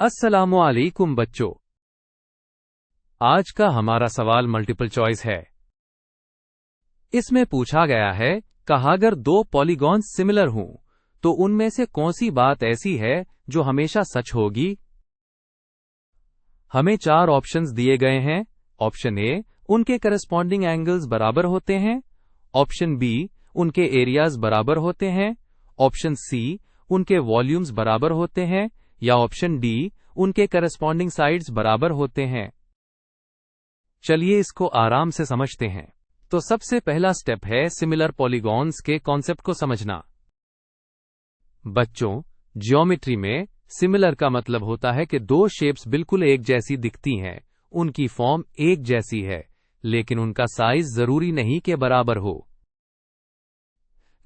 अस्सलामुअलैकुम बच्चों, आज का हमारा सवाल मल्टीपल चॉइस है। इसमें पूछा गया है कहा अगर दो पॉलीगॉन्स सिमिलर हों तो उनमें से कौन सी बात ऐसी है जो हमेशा सच होगी। हमें 4 ऑप्शंस दिए गए हैं। ऑप्शन ए, उनके करस्पॉन्डिंग एंगल्स बराबर होते हैं। ऑप्शन बी, उनके एरियाज बराबर होते हैं। ऑप्शन सी, उनके वॉल्यूम्स बराबर होते हैं। या ऑप्शन डी, उनके करस्पॉन्डिंग साइड्स बराबर होते हैं। चलिए इसको आराम से समझते हैं। तो सबसे पहला स्टेप है सिमिलर पॉलीगॉन्स के कॉन्सेप्ट को समझना। बच्चों, ज्योमेट्री में सिमिलर का मतलब होता है कि दो शेप्स बिल्कुल एक जैसी दिखती हैं, उनकी फॉर्म एक जैसी है, लेकिन उनका साइज जरूरी नहीं कि बराबर हो।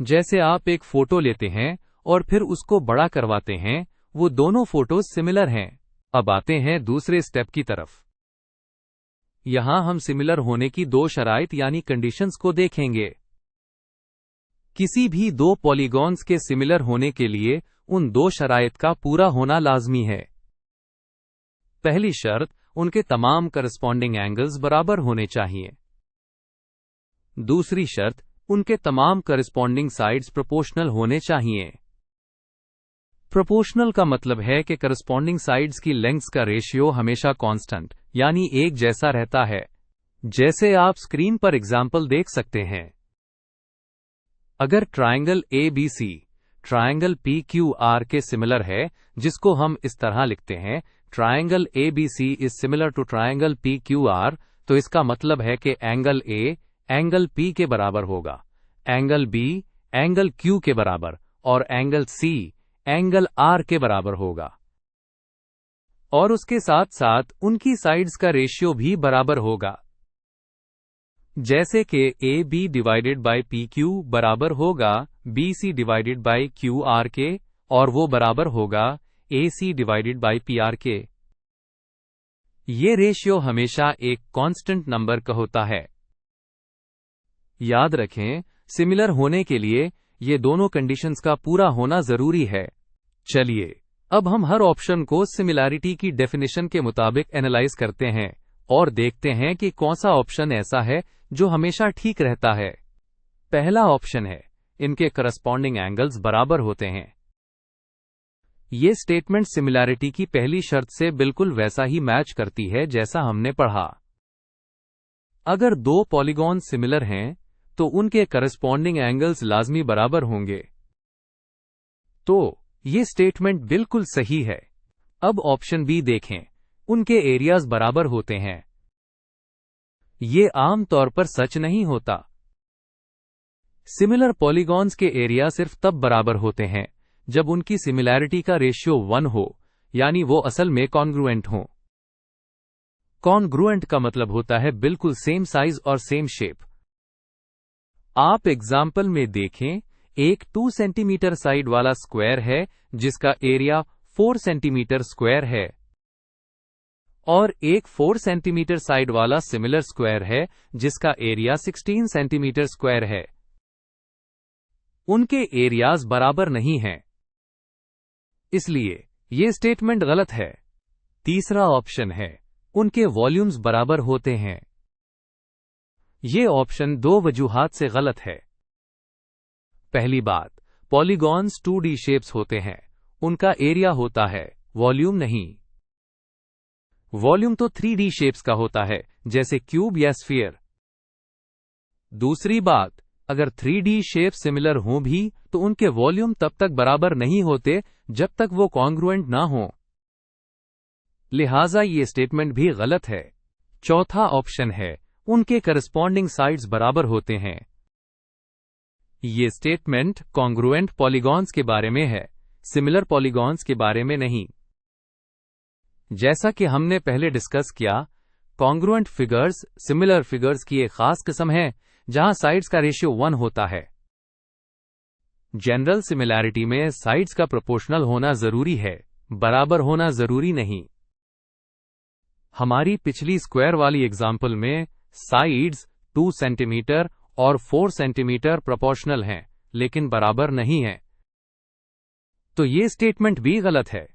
जैसे आप एक फोटो लेते हैं और फिर उसको बड़ा करवाते हैं, वो दोनों फोटोज सिमिलर हैं। अब आते हैं दूसरे स्टेप की तरफ। यहां हम सिमिलर होने की 2 शराइत यानी कंडीशंस को देखेंगे। किसी भी 2 पॉलीगॉन्स के सिमिलर होने के लिए उन 2 शराइत का पूरा होना लाजमी है। पहली शर्त, उनके तमाम करस्पॉन्डिंग एंगल्स बराबर होने चाहिए। दूसरी शर्त, उनके तमाम करस्पॉन्डिंग साइड्स प्रोपोर्शनल होने चाहिए। प्रोपोर्शनल का मतलब है कि करस्पॉन्डिंग साइड्स की लेंथ्स का रेशियो हमेशा कांस्टेंट यानी एक जैसा रहता है। जैसे आप स्क्रीन पर एग्जाम्पल देख सकते हैं। अगर ट्रायंगल ABC ट्रायंगल PQR के सिमिलर है, जिसको हम इस तरह लिखते हैं, triangle ABC is similar to triangle PQR, तो इसका मतलब है कि एंगल A एंगल P के बराबर होगा, एंगल B एंगल Q के बराबर और एंगल C एंगल R के बराबर होगा। और उसके साथ साथ उनकी साइड्स का रेशियो भी बराबर होगा। जैसे कि AB डिवाइडेड बाय PQ बराबर होगा BC डिवाइडेड बाय QR के, और वो बराबर होगा AC डिवाइडेड बाय PR के। ये रेशियो हमेशा एक कांस्टेंट नंबर का होता है। याद रखें, सिमिलर होने के लिए ये दोनों कंडीशंस का पूरा होना जरूरी है। चलिए अब हम हर ऑप्शन को सिमिलैरिटी की डेफिनेशन के मुताबिक एनालाइज करते हैं और देखते हैं कि कौन सा ऑप्शन ऐसा है जो हमेशा ठीक रहता है। पहला ऑप्शन है, इनके करस्पॉन्डिंग एंगल्स बराबर होते हैं। ये स्टेटमेंट सिमिलैरिटी की पहली शर्त से बिल्कुल वैसा ही मैच करती है जैसा हमने पढ़ा। अगर 2 पॉलीगॉन सिमिलर हैं तो उनके करस्पॉन्डिंग एंगल्स लाजमी बराबर होंगे। तो ये स्टेटमेंट बिल्कुल सही है। अब ऑप्शन बी देखें, उनके एरियाज बराबर होते हैं। ये आम तौर पर सच नहीं होता। सिमिलर पॉलीगॉन्स के एरिया सिर्फ तब बराबर होते हैं जब उनकी सिमिलैरिटी का रेशियो 1 हो, यानी वो असल में कॉन्ग्रुएंट हो। कॉन्ग्रुएंट का मतलब होता है बिल्कुल सेम साइज और सेम शेप। आप एग्जाम्पल में देखें, एक 2 सेंटीमीटर साइड वाला स्क्वायर है जिसका एरिया 4 सेंटीमीटर स्क्वायर है, और एक 4 सेंटीमीटर साइड वाला सिमिलर स्क्वायर है जिसका एरिया 16 सेंटीमीटर स्क्वायर है। उनके एरियाज बराबर नहीं हैं, इसलिए यह स्टेटमेंट गलत है। तीसरा ऑप्शन है, उनके वॉल्यूम्स बराबर होते हैं। यह ऑप्शन 2 वजूहात से गलत है। पहली बात, पॉलीगॉन्स 2D शेप्स होते हैं, उनका एरिया होता है, वॉल्यूम नहीं। वॉल्यूम तो 3D शेप्स का होता है, जैसे क्यूब या स्फीयर। दूसरी बात, अगर 3D शेप सिमिलर हों भी तो उनके वॉल्यूम तब तक बराबर नहीं होते जब तक वो कॉन्ग्रुएंट ना हो। लिहाजा ये स्टेटमेंट भी गलत है। चौथा ऑप्शन है, उनके करस्पॉन्डिंग साइड्स बराबर होते हैं। ये स्टेटमेंट कॉन्ग्रुएंट पॉलीगॉन्स के बारे में है, सिमिलर पॉलीगॉन्स के बारे में नहीं। जैसा कि हमने पहले डिस्कस किया, कॉन्ग्रुएंट फिगर्स सिमिलर फिगर्स की एक खास किस्म है जहां साइड्स का रेशियो 1 होता है। जनरल सिमिलैरिटी में साइड्स का प्रोपोर्शनल होना जरूरी है, बराबर होना जरूरी नहीं। हमारी पिछली स्क्वायर वाली एग्जाम्पल में साइड्स 2 सेंटीमीटर और 4 सेंटीमीटर प्रोपोर्शनल हैं, लेकिन बराबर नहीं हैं। तो ये स्टेटमेंट भी गलत है।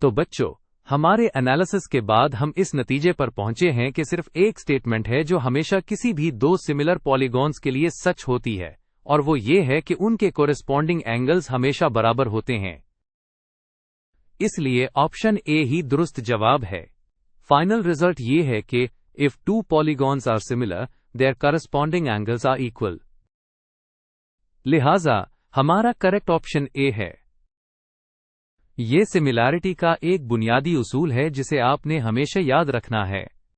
तो बच्चों, हमारे एनालिसिस के बाद हम इस नतीजे पर पहुंचे हैं कि सिर्फ एक स्टेटमेंट है जो हमेशा किसी भी दो सिमिलर पॉलीगॉन्स के लिए सच होती है, और वो ये है कि उनके कोरेस्पॉन्डिंग एंगल्स हमेशा बराबर होते हैं। इसलिए ऑप्शन ए ही दुरुस्त जवाब है। फाइनल रिजल्ट ये है कि if two polygons are similar, their corresponding angles are equal. लिहाजा हमारा करेक्ट ऑप्शन ए है। ये सिमिलैरिटी का एक बुनियादी उसूल है जिसे आपने हमेशा याद रखना है।